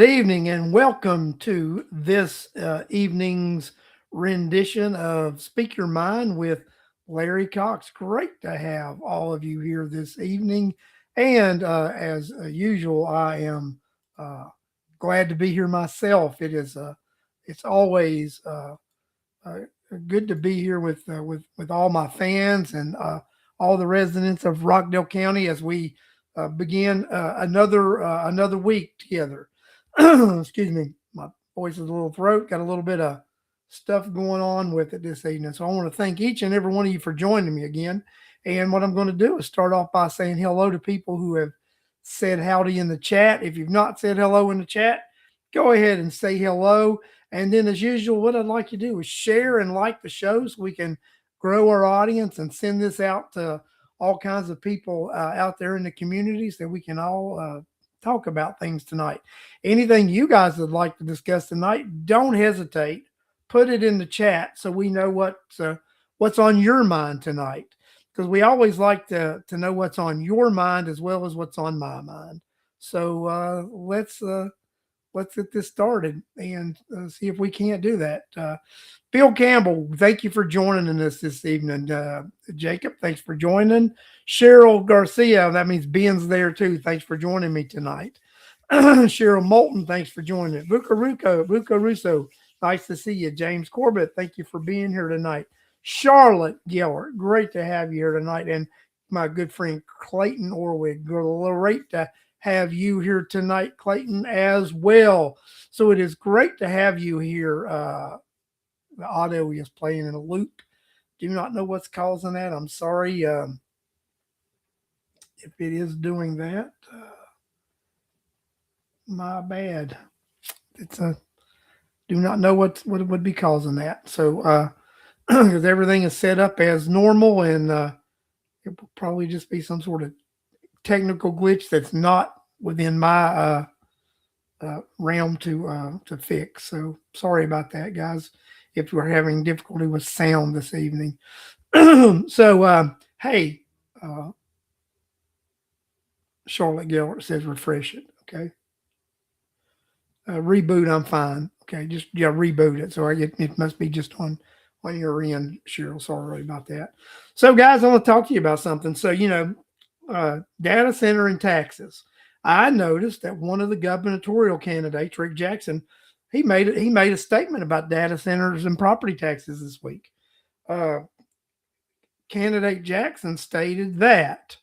evening and welcome to this evening's rendition of Speak Your Mind with Larry Cox. Great to have all of you here this evening. And as usual, I am uh, glad to be here myself. It's always uh, good to be here with all my fans and all the residents of Rockdale County as we begin another week together. Excuse me, my voice is a little throat, got a little bit of stuff going on with it this evening. So I want to thank each and every one of you for joining me again. And what I'm going to do is start off by saying hello to people who have said howdy in the chat. If you've not said hello in the chat, go ahead and say hello. And then, as usual, what I'd like you to do is share and like the show so we can grow our audience and send this out to all kinds of people out there in the communities that we can all talk about things tonight. Anything you guys would like to discuss tonight, don't hesitate. Put it in the chat so we know what's on your mind tonight. Because we always like to know what's on your mind as well as what's on my mind. So let's get this started and see if we can't do that. Bill Campbell, thank you for joining us this evening. Jacob, thanks for joining. Cheryl Garcia, that means Ben's there too. Thanks for joining me tonight. Cheryl Moulton, thanks for joining. Buca Russo, nice to see you. James Corbett, thank you for being here tonight. Charlotte Geller, great to have you here tonight. And my good friend Clayton Orwig, great to have you here tonight, Clayton, as well. So it is great to have you here. The audio is playing in a loop. Do not know what's causing that. I'm sorry if it is doing that. My bad. It's a do not know what would be causing that. So because everything is set up as normal, and it will probably just be some sort of technical glitch that's not within my realm to fix. So sorry about that, guys. If we're having difficulty with sound this evening. So hey, Charlotte Gellert says refresh it. Okay. Reboot, I'm fine. Okay, just reboot it. So it must be just on your end, Cheryl. Sorry about that. So guys, I want to talk to you about something. So data center and taxes. I noticed that one of the gubernatorial candidates, Rick Jackson, he made a statement about data centers and property taxes this week. Candidate Jackson stated that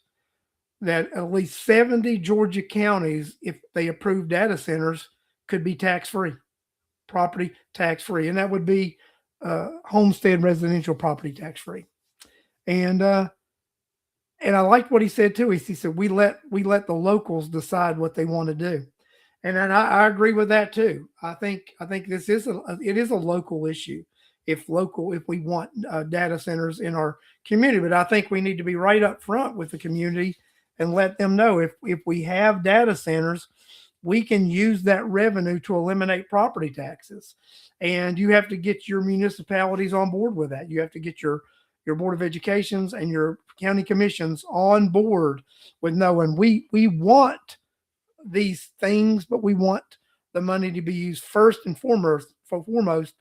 at least 70 Georgia counties, if they approve data centers, could be tax-free, property tax-free, and that would be homestead residential property tax-free. And I liked what he said too. He said we let the locals decide what they want to do, and I agree with that too. I think this is it is a local issue. If we want data centers in our community, but I think we need to be right up front with the community and let them know if we have data centers, we can use that revenue to eliminate property taxes. And you have to get your municipalities on board with that. You have to get your Board of Educations and your county commissions on board with knowing we want these things, but we want the money to be used first and foremost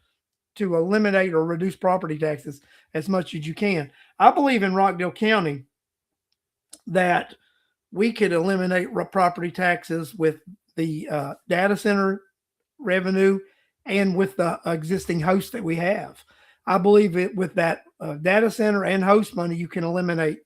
to eliminate or reduce property taxes as much as you can. I believe in Rockdale County that we could eliminate property taxes with the data center revenue and with the existing hosts that we have. I believe it with that data center and host money, you can eliminate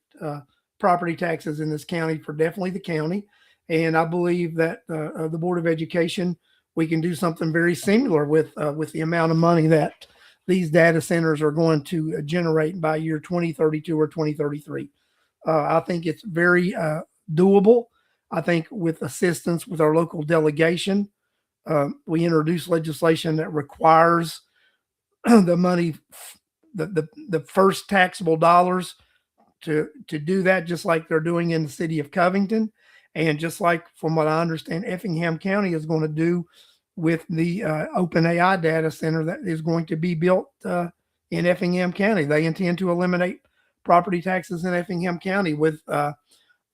property taxes in this county for definitely the county. And I believe that the Board of Education, we can do something very similar with the amount of money that these data centers are going to generate by year 2032 or 2033. I think it's very doable. I think with assistance with our local delegation, we introduced legislation that requires the money, the first taxable dollars to do that, just like they're doing in the city of Covington. And just like from what I understand, Effingham County is going to do with the OpenAI data center that is going to be built in Effingham County. They intend to eliminate property taxes in Effingham County with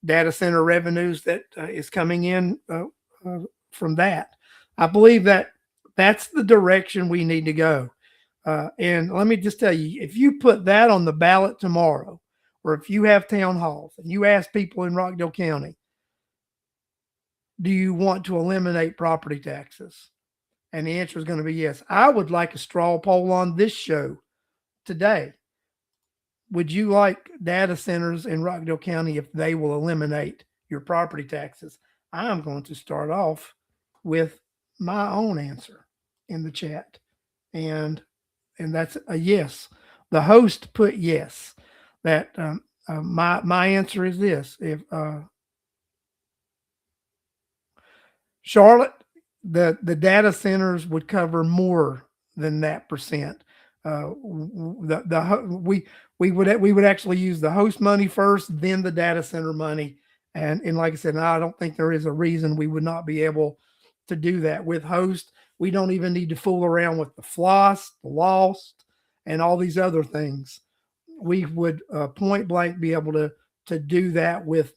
data center revenues that is coming in from that. I believe that that's the direction we need to go. And let me just tell you, if you put that on the ballot tomorrow, or if you have town halls and you ask people in Rockdale County, do you want to eliminate property taxes? And the answer is going to be yes. I would like a straw poll on this show today. Would you like data centers in Rockdale County if they will eliminate your property taxes? I'm going to start off with my own answer in the chat. And that's a yes. The host put yes. That my answer is this: if Charlotte, the data centers would cover more than that percent. We would actually use the host money first, then the data center money, and like I said, I don't think there is a reason we would not be able to do that with host. We don't even need to fool around with the floss, the lost, and all these other things. We would point blank be able to do that with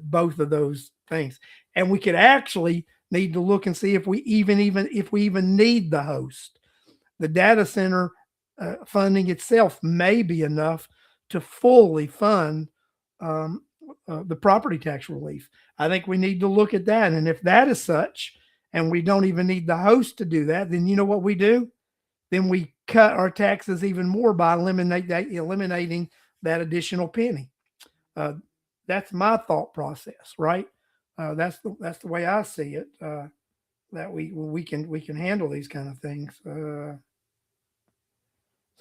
both of those things, and we could actually need to look and see if we even need the host. The data center funding itself may be enough to fully fund um, the property tax relief. I think we need to look at that, and if that is such, and we don't even need the host to do that, then you know what we do? Then we cut our taxes even more by eliminating that additional penny. Uh, that's my thought process, right? That's the way I see it. That we can handle these kind of things.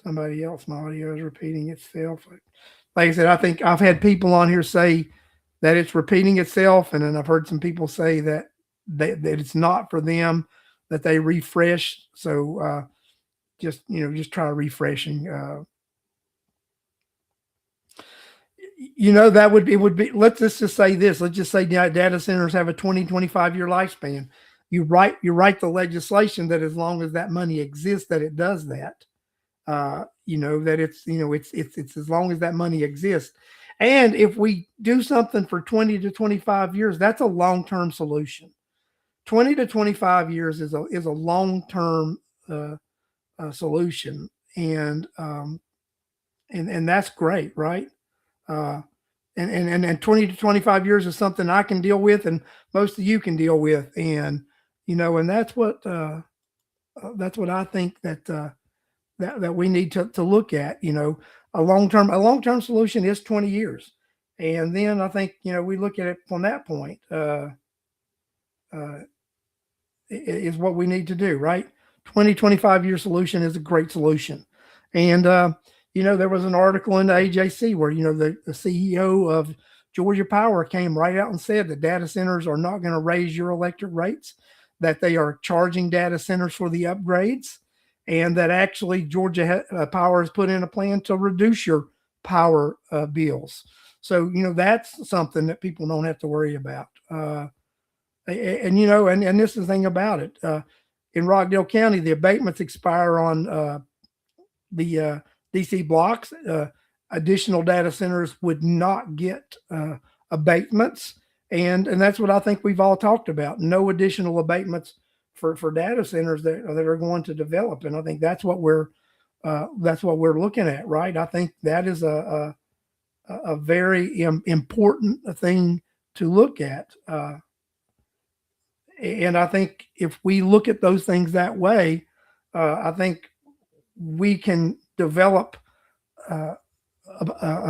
Somebody else, my audio is repeating itself. Like I said, I think I've had people on here say that it's repeating itself, and then I've heard some people say that it's not for them, that they refresh. So just try refreshing. That it would be, let's just say this. Let's just say data centers have a 20-25 year lifespan. You write the legislation that as long as that money exists, that it does that. That it's as long as that money exists. And if we do something for 20 to 25 years, that's a long-term solution. 20 to 25 years is a long-term solution, and that's great, right? Uh, and 20 to 25 years is something I can deal with, and most of you can deal with, and that's what I think that we need to look at. A long term solution is 20 years, and then I think we look at it from that point. Uh, is what we need to do, right? 20-25 year solution is a great solution. And, there was an article in the AJC where, the CEO of Georgia Power came right out and said that data centers are not going to raise your electric rates, that they are charging data centers for the upgrades, and that actually Georgia Power has put in a plan to reduce your power bills. So, that's something that people don't have to worry about. And this is the thing about it. In Rockdale County, the abatements expire on the DC blocks. Additional data centers would not get abatements, and that's what I think we've all talked about. No additional abatements for data centers that are going to develop, and I think that's what we're looking at, right? I think that is a very important thing to look at. And I think if we look at those things that way, I think we can develop a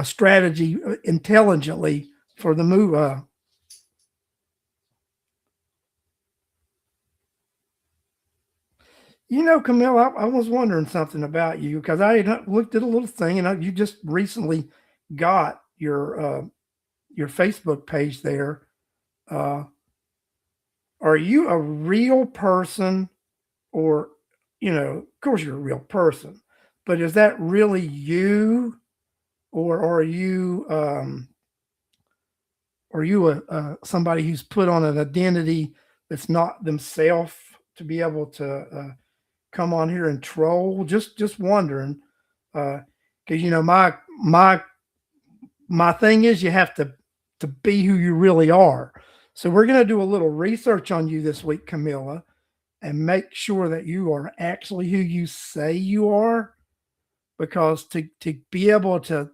strategy intelligently for the move. Camille, I was wondering something about you because I had looked at a little thing, and you just recently got your Facebook page there. Are you a real person, or, of course you're a real person, but is that really you, or are you somebody who's put on an identity that's not themselves to be able to come on here and troll? Just wondering, because my thing is you have to be who you really are. So we're going to do a little research on you this week, Camilla, and make sure that you are actually who you say you are, because to be able to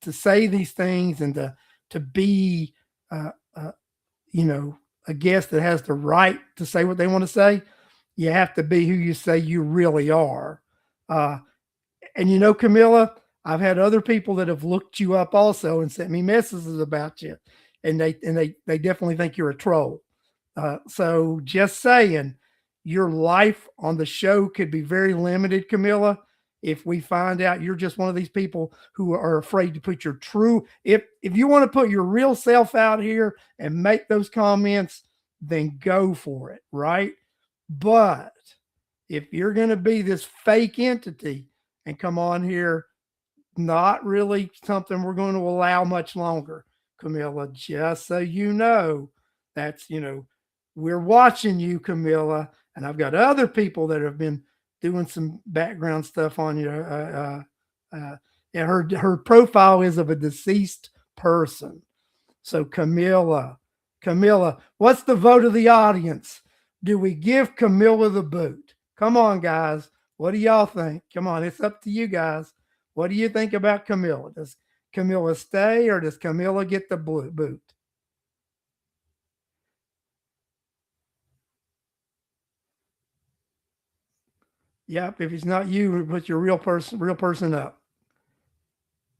say these things and to be uh, uh, you know, a guest that has the right to say what they want to say, you have to be who you say you really are. Uh, and Camilla, I've had other people that have looked you up also and sent me messages about you, and they definitely think you're a troll. So just saying, your life on the show could be very limited, Camilla, if we find out you're just one of these people who are afraid to put your true. If you want to put your real self out here and make those comments, then go for it, right? But if you're going to be this fake entity and come on here, not really something we're going to allow much longer, Camilla. Just so you know, that's, we're watching you, Camilla. And I've got other people that have been doing some background stuff on you. And her profile is of a deceased person. So Camilla, what's the vote of the audience? Do we give Camilla the boot? Come on, guys. What do y'all think? Come on, it's up to you guys. What do you think about Camilla? Does Camilla stay or does Camilla get the boot? Yep. If it's not you, put your real person up.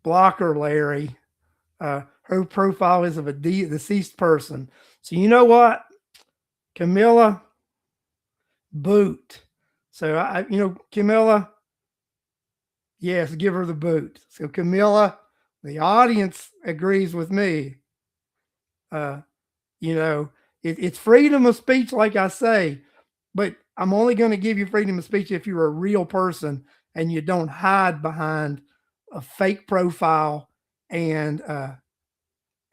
Block her, Larry. Her profile is of a deceased person. So you know what, Camilla, boot. So Camilla, yes, give her the boot. So Camilla, the audience agrees with me. It's freedom of speech, like I say, but I'm only going to give you freedom of speech if you're a real person and you don't hide behind a fake profile and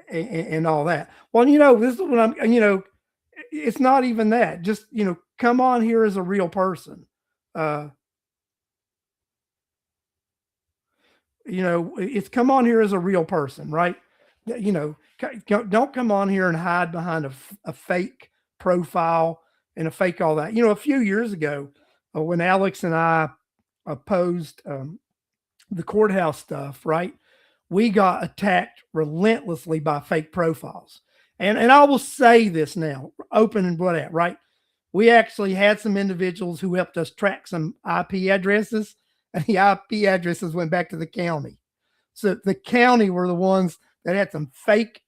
and all that. Well, this is what it's not even that. Just, come on here as a real person. Uh, it's come on here as a real person, right? Don't come on here and hide behind a fake profile and a fake all that. A few years ago, when Alex and I opposed the courthouse stuff, right? We got attacked relentlessly by fake profiles. And I will say this now, open and what right? We actually had some individuals who helped us track some IP addresses, and the IP addresses went back to the county. So the county were the ones that had some fake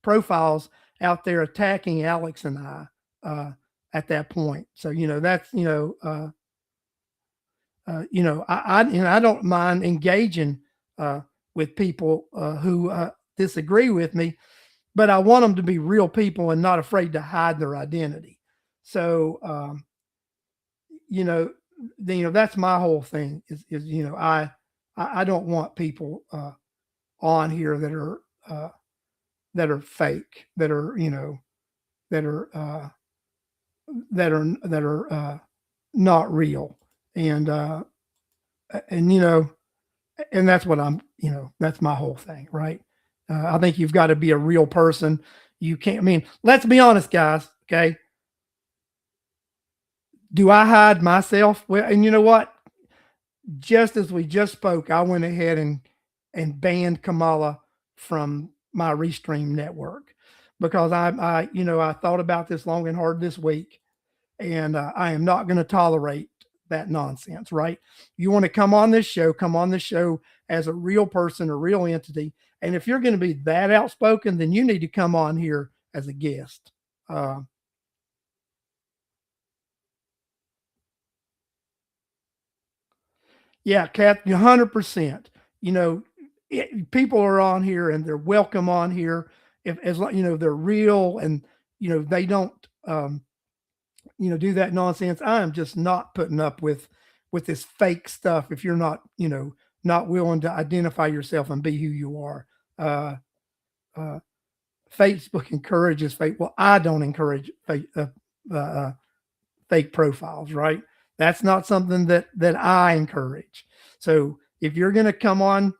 profiles out there attacking Alex and I at that point. So that's I don't mind engaging with people who disagree with me, but I want them to be real people and not afraid to hide their identity. So that's my whole thing. I don't want people on here that are fake, that are that are not real, and and that's what that's my whole thing, right? I think you've got to be a real person. You can't. I mean, let's be honest, guys. Okay, do I hide myself? Well, and you know what? Just as we just spoke, I went ahead and banned Kamala from my Restream network because I thought about this long and hard this week, and I am not going to tolerate that nonsense. Right? You want to come on this show? Come on this show as a real person, a real entity. And if you're going to be that outspoken, then you need to come on here as a guest. Yeah, Kath, 100%. People are on here and they're welcome on here if as they're real and they don't do that nonsense. I am just not putting up with this fake stuff if you're not not willing to identify yourself and be who you are. Uh, uh, Facebook encourages fake. Well, I don't encourage fake profiles, right? That's not something that I encourage. So if you're going to come on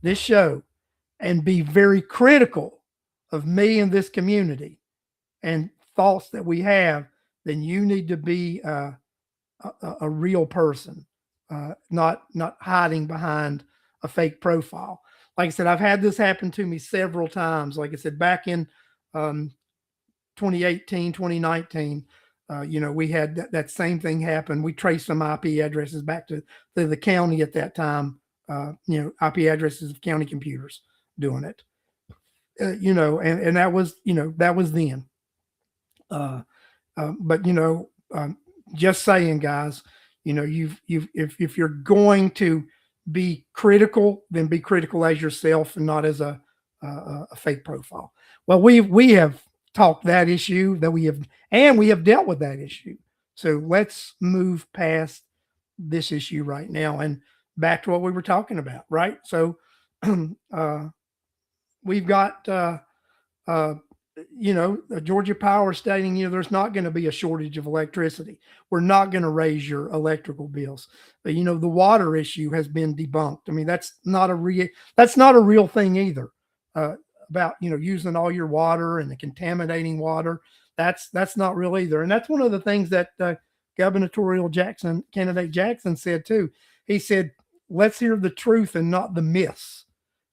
this show and be very critical of me and this community and thoughts that we have, then you need to be a real person, not hiding behind a fake profile. Like I said, I've had this happen to me several times. Like I said, back in um, 2018, 2019, we had that same thing happen. We traced some IP addresses back to the county at that time, IP addresses of county computers doing it. And that was then. Uh, but just saying, guys, you've if you're going to be critical, then be critical as yourself and not as a fake profile. Well, we have talked that issue that we have dealt with that issue. So let's move past this issue right now and back to what we were talking about, right? So we've got uh, Georgia Power stating, there's not going to be a shortage of electricity. We're not going to raise your electrical bills. But, the water issue has been debunked. I mean, that's not a real thing either. About using all your water and the contaminating water. That's not real either. And that's one of the things that gubernatorial candidate Jackson said too. He said, "Let's hear the truth and not the myths."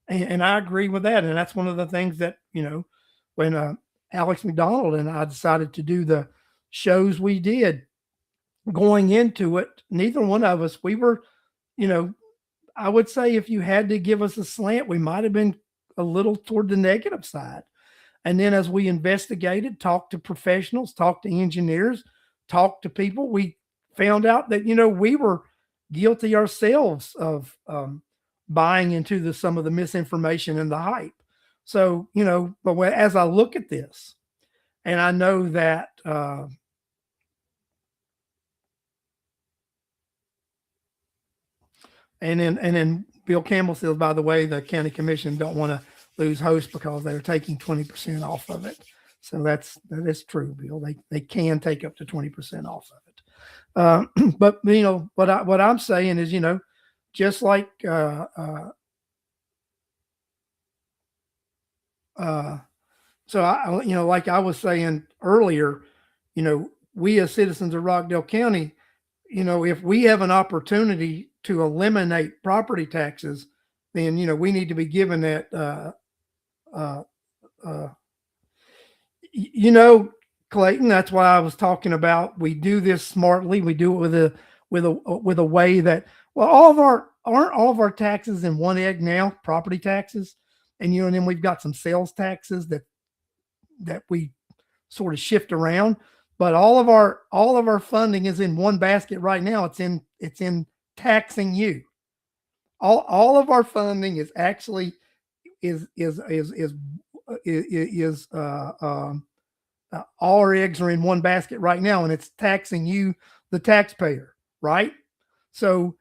And I agree with that. And that's one of the things that when Alex McDonald and I decided to do the shows we did, going into it, neither one of us, we were, I would say if you had to give us a slant, we might have been a little toward the negative side. And then as we investigated, talked to professionals, talked to engineers, talked to people, we found out that, we were guilty ourselves of buying into some of the misinformation and the hype. So, but as I look at this, and I know that and then Bill Campbell says, by the way, the county commission don't want to lose host because they're taking 20% off of it. So that is true, Bill. They can take up to 20% off of it. But what I'm saying is, just like so like I was saying earlier, we as citizens of Rockdale County, if we have an opportunity to eliminate property taxes, then we need to be given that. Clayton, that's why I was talking about. We do this smartly. We do it with a way that, well, aren't all of our taxes in one egg now, property taxes, and and then we've got some sales taxes that we sort of shift around, but all of our funding is in one basket right now. It's in taxing you. All of our funding is actually is all our eggs are in one basket right now, and it's taxing you, the taxpayer, right? So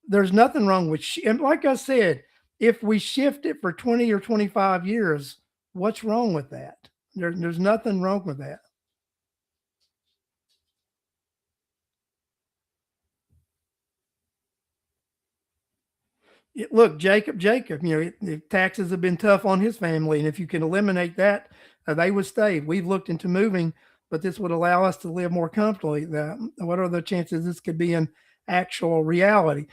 there's nothing wrong with, and like I said, if we shift it for 20 or 25 years, what's wrong with that? There's nothing wrong with that. Look, Jacob, the taxes have been tough on his family, and if you can eliminate that, they would stay. We've looked into moving, but this would allow us to live more comfortably. What are the chances this could be an actual reality?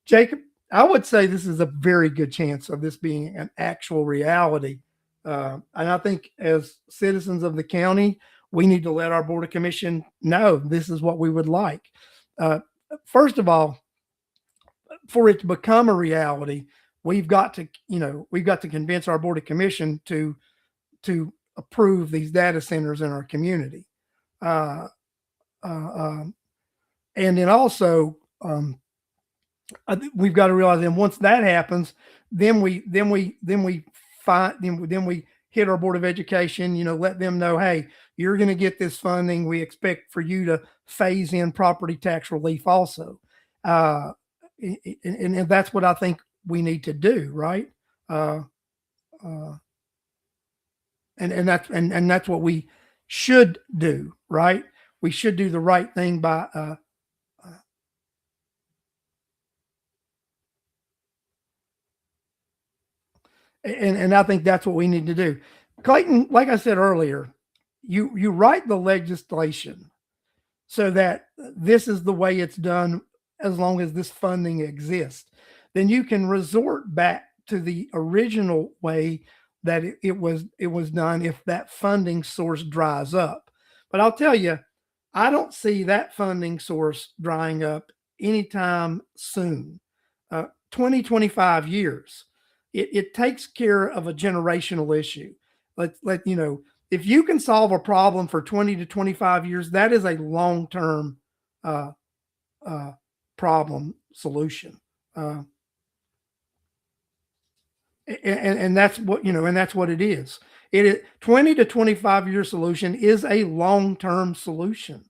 Jacob, I would say this is a very good chance of this being an actual reality. And I think as citizens of the county, we need to let our Board of Commission know this is what we would like. First of all, for it to become a reality, we've got to convince our Board of Commission to approve these data centers in our community. And then also, I think we've got to realize that once that happens, then we hit our Board of Education, let them know, hey, you're going to get this funding. We expect for you to phase in property tax relief also. And that's what I think we need to do, right? And that's what we should do, right? We should do the right thing by and I think that's what we need to do. Clayton, like I said earlier, you write the legislation so that this is the way it's done as long as this funding exists, then you can resort back to the original way that it was done if that funding source dries up. But I'll tell you, I don't see that funding source drying up anytime soon. 20, 25 years. It takes care of a generational issue. Let you know, if you can solve a problem for 20 to 25 years, that is a long term uh, uh, problem solution. Uh, and that's what and that's what it is. It is 20 to 25-year solution is a long term solution,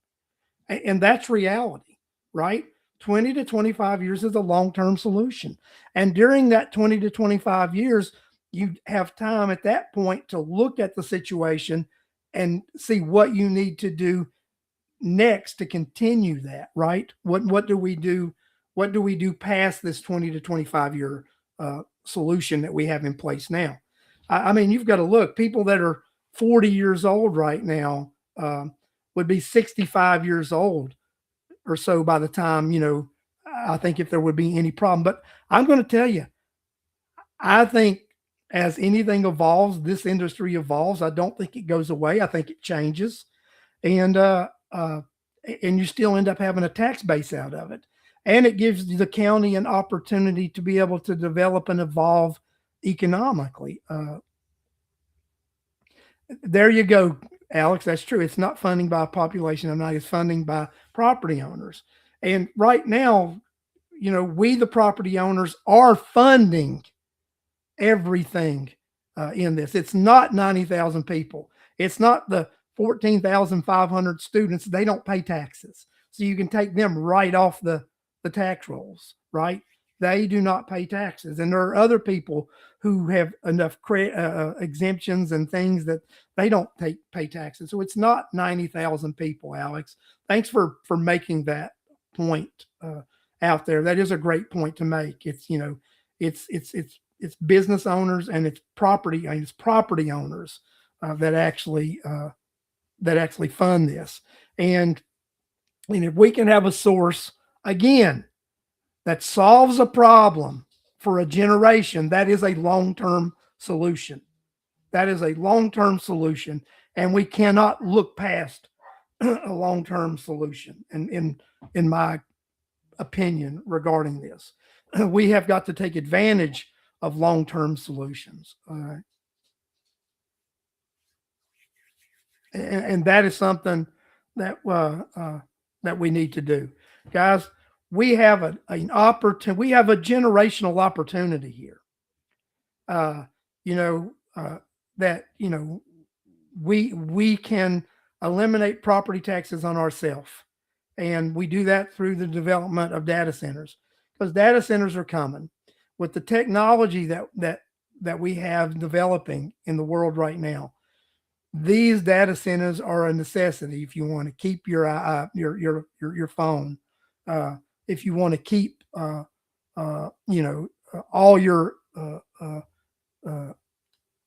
and that's reality, right? 20 to 25 years is a long term solution, and during that 20 to 25 years, you have time at that point to look at the situation and see what you need to do next to continue that, right? What do we do? What do we do past this 20 to 25-year solution that we have in place now? I mean, you've got to look. People that are 40 years old right now would be 65 years old or so by the time, I think if there would be any problem. But I'm going to tell you, I think as anything evolves, this industry evolves. I don't think it goes away. I think it changes. And and you still end up having a tax base out of it. And it gives the county an opportunity to be able to develop and evolve economically. There you go, Alex. That's true. It's not funding by population of 90, it's funding by property owners. And right now, we, the property owners, are funding everything in this. It's not 90,000 people. It's not the 14,500 students. They don't pay taxes. So you can take them right off the tax rolls, right? They do not pay taxes. And there are other people who have enough exemptions and things that they don't pay taxes. So it's not 90,000 people, Alex. Thanks for making that point out there. That is a great point to make. It's, it's business owners and it's property owners that actually fund this. And if we can have a source again that solves a problem for a generation, that is a long-term solution. That is a long-term solution, and we cannot look past a long-term solution. And in my opinion regarding this, we have got to take advantage of long-term solutions. And that is something that that we need to do, guys. We have an opportunity. We have a generational opportunity here. Uh, you know that we can eliminate property taxes on ourselves, and we do that through the development of data centers, because data centers are coming with the technology that we have developing in the world right now. These data centers are a necessity if you want to keep your phone, if you want to keep all your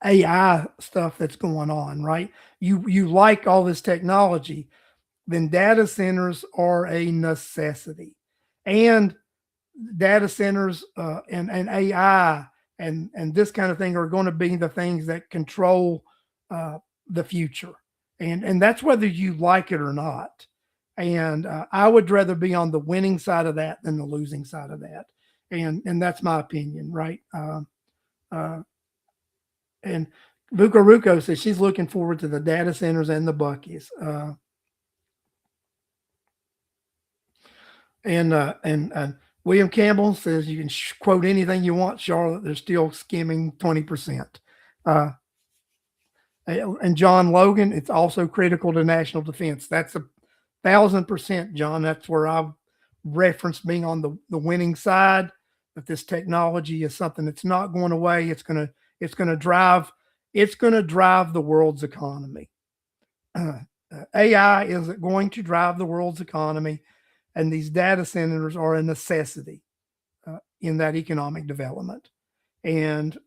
AI stuff that's going on, right? You like all this technology, then data centers are a necessity, and data centers and AI and this kind of thing are going to be the things that control the future, and that's whether you like it or not. And I would rather be on the winning side of that than the losing side of that, and that's my opinion, right? Uh, and Vuko Ruko says she's looking forward to the data centers and the Buckies. And William Campbell says you can quote anything you want, Charlotte. They're still skimming 20%. And John Logan, it's also critical to national defense. That's 1,000%, John. That's where I've referenced being on the winning side. That this technology is something that's not going away. It's gonna drive the world's economy. AI is going to drive the world's economy, and these data centers are a necessity in that economic development. And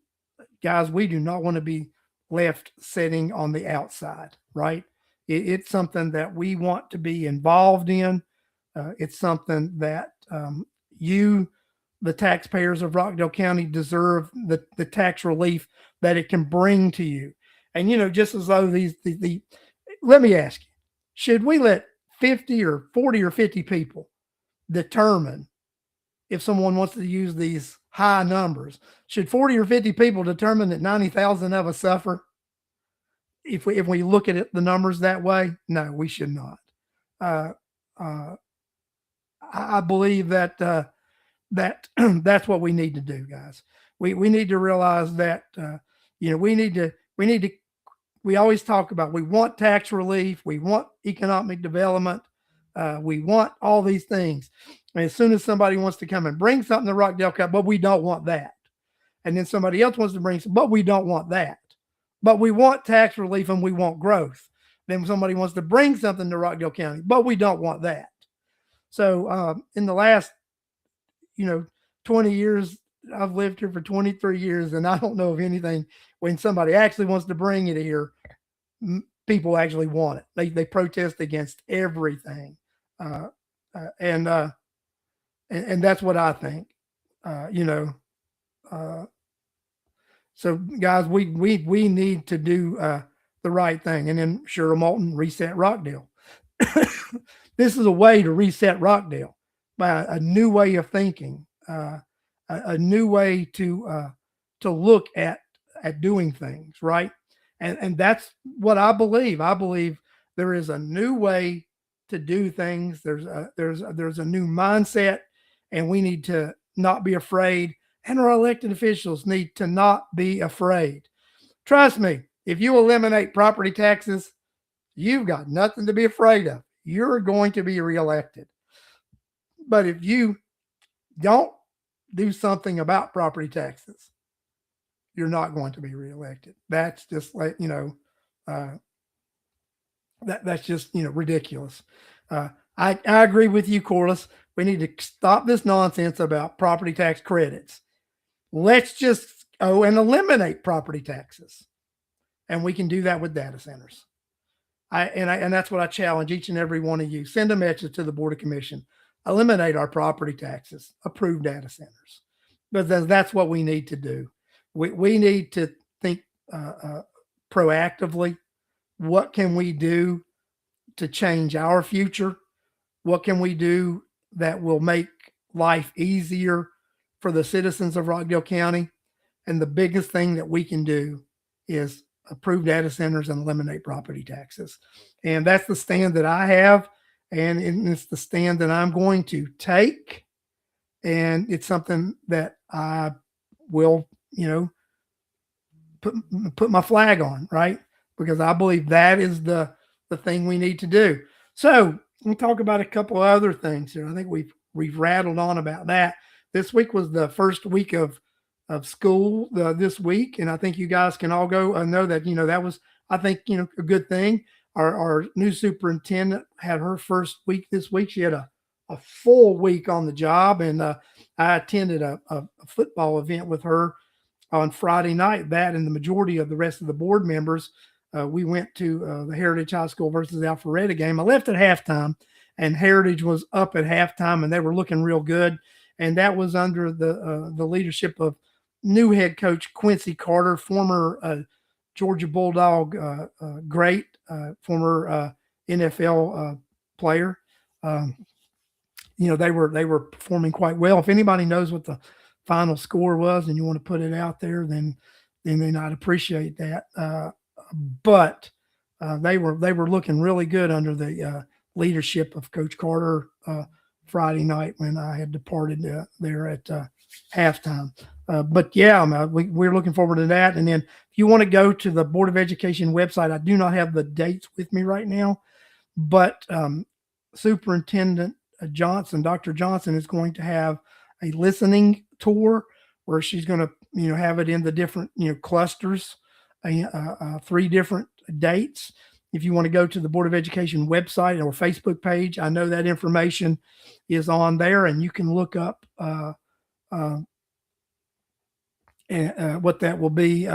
guys, we do not want to be left sitting on the outside, right? It's something that we want to be involved in. It's something that you, the taxpayers of Rockdale County, deserve the tax relief that it can bring to you. And just as though let me ask you, should we let 50 or 40 or 50 people determine if someone wants to use these high numbers? Should 40 or 50 people determine that 90,000 of us suffer? If we look at the numbers that way, no, we should not. Uh, uh, I believe that that that's what we need to do, guys. We need to realize that we always talk about, we want tax relief, we want economic development, we want all these things. And as soon as somebody wants to come and bring something to Rockdale Cup, but we don't want that. And then somebody else wants to bring some, but we don't want that. But we want tax relief and we want growth. Then somebody wants to bring something to Rockdale County, but we don't want that. So in the last, 20 years, I've lived here for 23 years, and I don't know of anything when somebody actually wants to bring it here, people actually want it. They protest against everything, and that's what I think. So guys, we need to do the right thing, and then Cheryl Moulton, reset Rockdale. This is a way to reset Rockdale by a new way of thinking, a new way to look at doing things, right? And that's what I believe. I believe there is a new way to do things. There's a new mindset, and we need to not be afraid. And our elected officials need to not be afraid. Trust me, if you eliminate property taxes, you've got nothing to be afraid of. You're going to be reelected. But if you don't do something about property taxes, you're not going to be reelected. That's just like, that's just, ridiculous. I agree with you, Corliss. We need to stop this nonsense about property tax credits. Let's just go and eliminate property taxes. And we can do that with data centers. And that's what I challenge each and every one of you. Send a message to the Board of Commission. Eliminate our property taxes. Approve data centers. But that's what we need to do. We need to think proactively. What can we do to change our future? What can we do that will make life easier for the citizens of Rockdale County? And the biggest thing that we can do is approve data centers and eliminate property taxes. And that's the stand that I have. And it's the stand that I'm going to take. And it's something that I will, put my flag on, right? Because I believe that is the thing we need to do. So we'll talk about a couple of other things here. I think we've rattled on about that. This week was the first week of school this week, and I think you guys can all go and know that that was, I think, a good thing. Our new superintendent had her first week this week. She had a full week on the job, and I attended a football event with her on Friday night. That and the majority of the rest of the board members, we went to the Heritage High School versus Alpharetta game. I left at halftime, and Heritage was up at halftime, and they were looking real good. And that was under the leadership of new head coach Quincy Carter, former Georgia Bulldog great, former NFL player. They were performing quite well. If anybody knows what the final score was and you want to put it out there, then I'd appreciate that. But they were looking really good under the leadership of Coach Carter Friday night when I had departed there at halftime. But yeah, we're looking forward to that. And then if you want to go to the Board of Education website, I do not have the dates with me right now, but Superintendent Dr. Johnson is going to have a listening tour where she's going to, have it in the different, clusters, 3 different dates. If you want to go to the Board of Education website or Facebook page, I know that information is on there, and you can look up what that will be.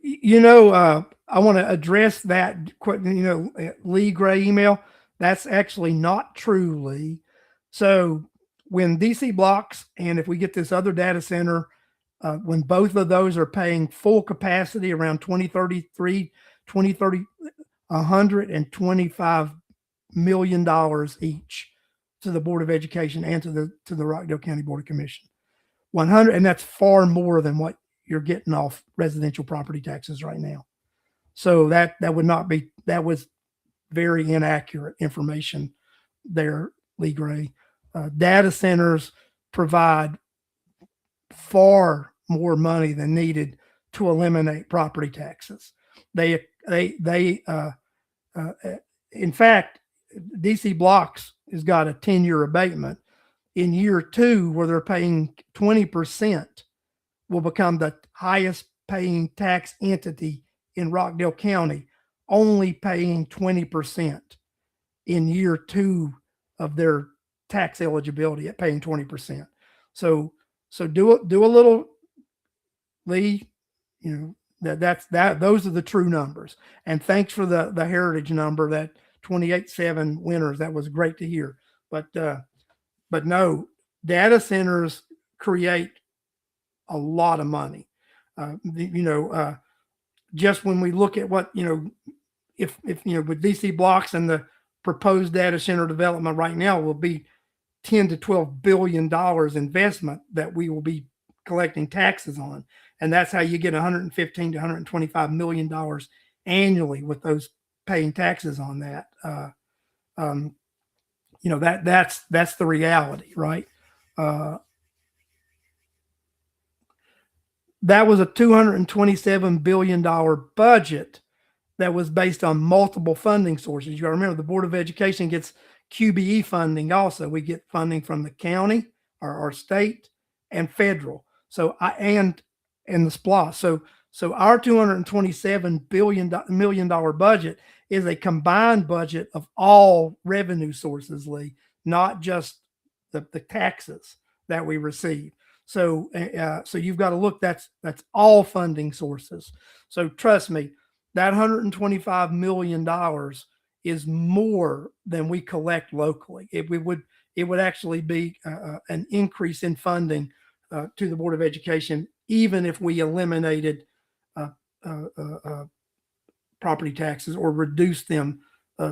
I want to address that. Lee Gray email. That's actually not true, Lee. So when DC Blocks and if we get this other data center, when both of those are paying full capacity around 2033, 2030, $125 million each to the Board of Education and to the Rockdale County Board of Commission. 100, and that's far more than what you're getting off residential property taxes right now. So that would not be, that was very inaccurate information there, Lee Gray. Data centers provide far more money than needed to eliminate property taxes. In fact, DC Blocks has got a 10-year abatement. In year 2, where they're paying 20%, will become the highest paying tax entity in Rockdale County, only paying 20% in year 2 of their tax eligibility at paying 20%. So do a little, Lee, those are the true numbers. And thanks for the heritage number, that 28.7 winners. That was great to hear. But no, data centers create a lot of money. Just when we look at what, if with DC Blocks and the proposed data center development right now will be $10 to $12 billion investment that we will be collecting taxes on. And that's how you get $115 to $125 million annually with those paying taxes on that. That's the reality, right? That was a $227 billion budget that was based on multiple funding sources. You got to remember, the Board of Education gets QBE funding also. We get funding from the county, our state, and federal. And the SPLOST. So our $227 million budget is a combined budget of all revenue sources, Lee, not just the taxes that we receive. So you've got to look. That's all funding sources. So trust me, that $125 million is more than we collect locally. It would actually be an increase in funding to the Board of Education, even if we eliminated property taxes or reduced them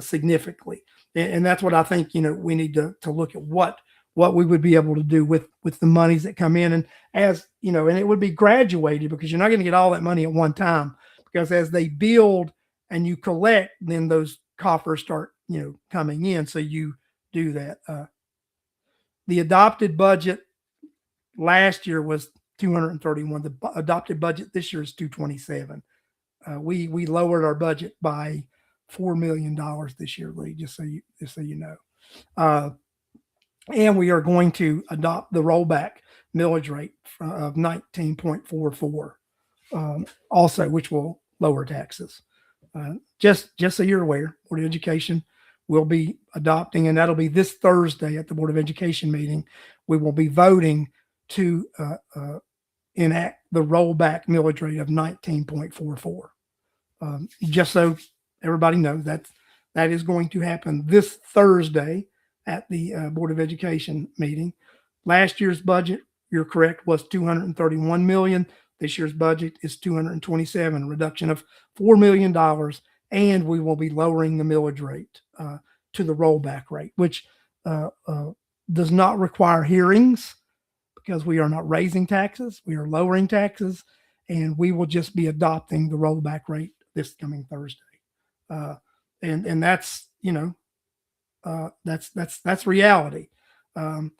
significantly. And that's what I think, we need to look at what we would be able to do with the monies that come in. And and it would be graduated, because you're not going to get all that money at one time, because as they build and you collect, then those coffers start, coming in. So you do that. The adopted budget last year was 231. The adopted budget this year is 227. We lowered our budget by $4 million this year, Lee, just so you know. And we are going to adopt the rollback millage rate of 19.44, also, which will lower taxes. Just so you're aware, Board of Education will be adopting, and that'll be this Thursday at the Board of Education meeting. We will be voting to enact the rollback millage rate of 19.44. Just so everybody knows, that is going to happen this Thursday at the Board of Education meeting. Last year's budget, you're correct, was $231 million. This year's budget is $227, a reduction of $4 million, and we will be lowering the millage rate to the rollback rate, which does not require hearings, because we are not raising taxes, we are lowering taxes, and we will just be adopting the rollback rate this coming Thursday. And that's, that's reality. When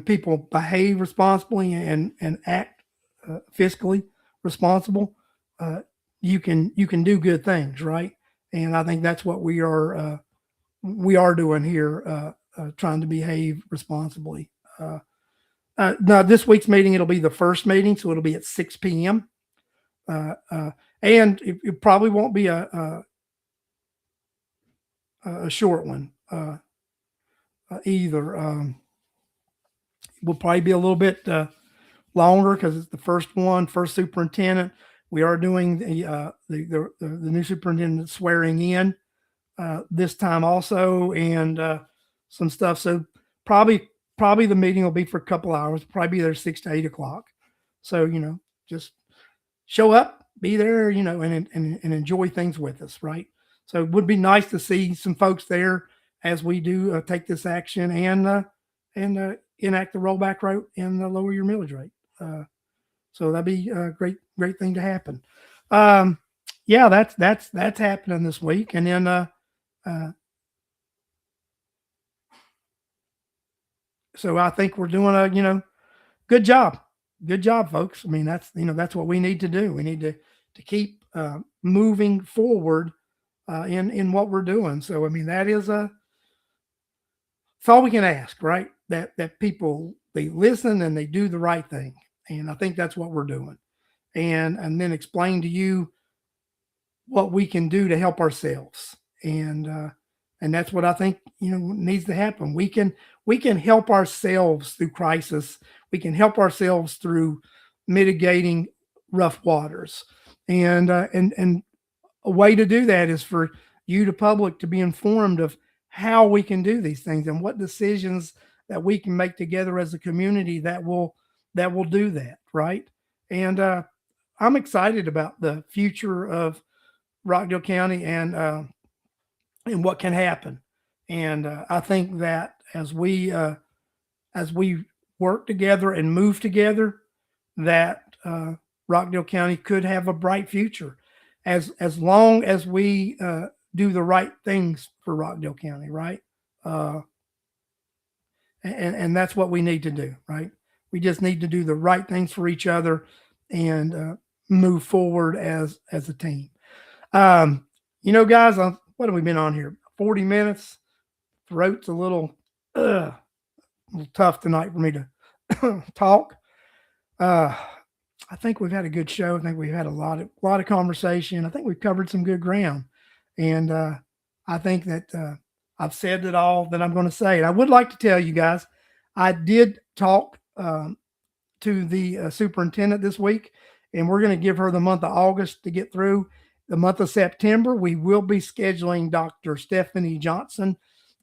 people behave responsibly and act fiscally responsible, you can do good things, right? And I think that's what we are doing here, trying to behave responsibly. Now, this week's meeting, it'll be the first meeting, so it'll be at 6 p.m. And it probably won't be a short one either. Will probably be a little bit longer because it's the first superintendent. We are doing the new superintendent swearing in this time also, and some stuff. So probably the meeting will be for a couple hours. Probably be there 6 to 8 o'clock. So just show up, be there, and enjoy things with us, right? So it would be nice to see some folks there as we do take this action and enact the rollback rate and lower your millage rate. So that'd be a great thing to happen. Yeah, that's happening this week, and then so I think we're doing a good job. Good job, folks. I mean, that's what we need to do. We need to keep moving forward in what we're doing. So I mean, that's all we can ask, right? That people, they listen and they do the right thing, and I think that's what we're doing. And then explain to you what we can do to help ourselves, and that's what I think needs to happen. We can help ourselves through crisis. We can help ourselves through mitigating rough waters, and a way to do that is for you, the public, to be informed of how we can do these things and what decisions that we can make together as a community that will do that, right? And I'm excited about the future of Rockdale County and what can happen. And I think that as we work together and move together, that Rockdale County could have a bright future, as long as we do the right things for Rockdale County, right? Uh, and that's what we need to do, right? We just need to do the right things for each other and move forward as a team. Guys, what have we been on here? 40 minutes. Throat's a little tough tonight for me to talk. I think we've had a good show. I think we've had a lot of conversation. I think we've covered some good ground, and I think that I've said it all that I'm going to say. And I would like to tell you guys, I did talk to the superintendent this week, and we're going to give her the month of August to get through. The month of September, we will be scheduling Dr. Stephanie Johnson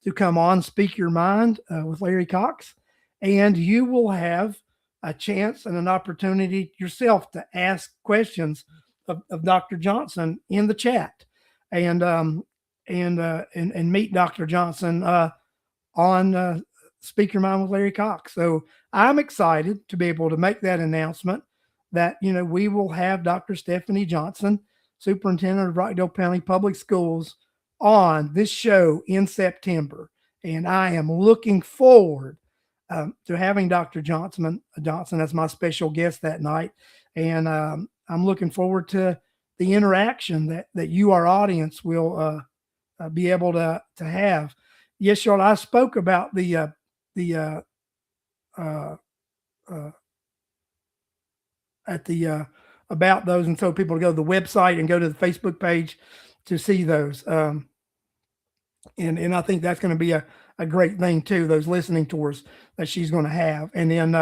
to come on Speak Your Mind with Larry Cox, and you will have a chance and an opportunity yourself to ask questions of Dr. Johnson in the chat, and meet Dr. Johnson on Speak Your Mind with Larry Cox. So I'm excited to be able to make that announcement that we will have Dr. Stephanie Johnson, superintendent of Rockdale County Public Schools, on this show in September, and I am looking forward to having Dr. Johnson as my special guest that night, and I'm looking forward to the interaction that you, our audience, will be able to have. Yes, Charlotte, I spoke about the at the about those, and so people to go to the website and go to the Facebook page to see those. And I think that's going to be a great thing too. Those listening tours that she's going to have, and then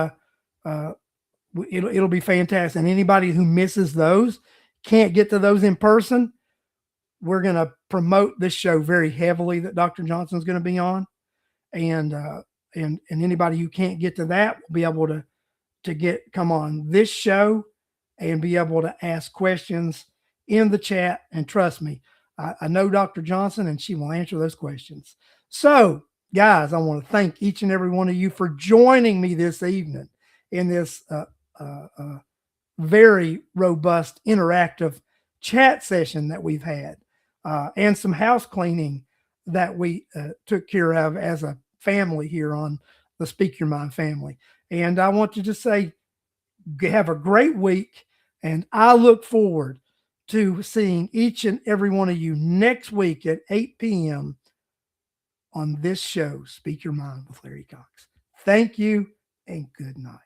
it'll be fantastic. And anybody who misses those, can't get to those in person, we're going to promote this show very heavily that Dr. Johnson's going to be on, and anybody who can't get to that will be able to come on this show and be able to ask questions in the chat. And trust me, I know Dr. Johnson, and she will answer those questions. So, guys, I want to thank each and every one of you for joining me this evening in this very robust, interactive chat session that we've had, and some house cleaning that we took care of as a family here on the Speak Your Mind family. And I want to just say, have a great week, and I look forward to seeing each and every one of you next week at 8 p.m. on this show, Speak Your Mind with Larry Cox. Thank you, and good night.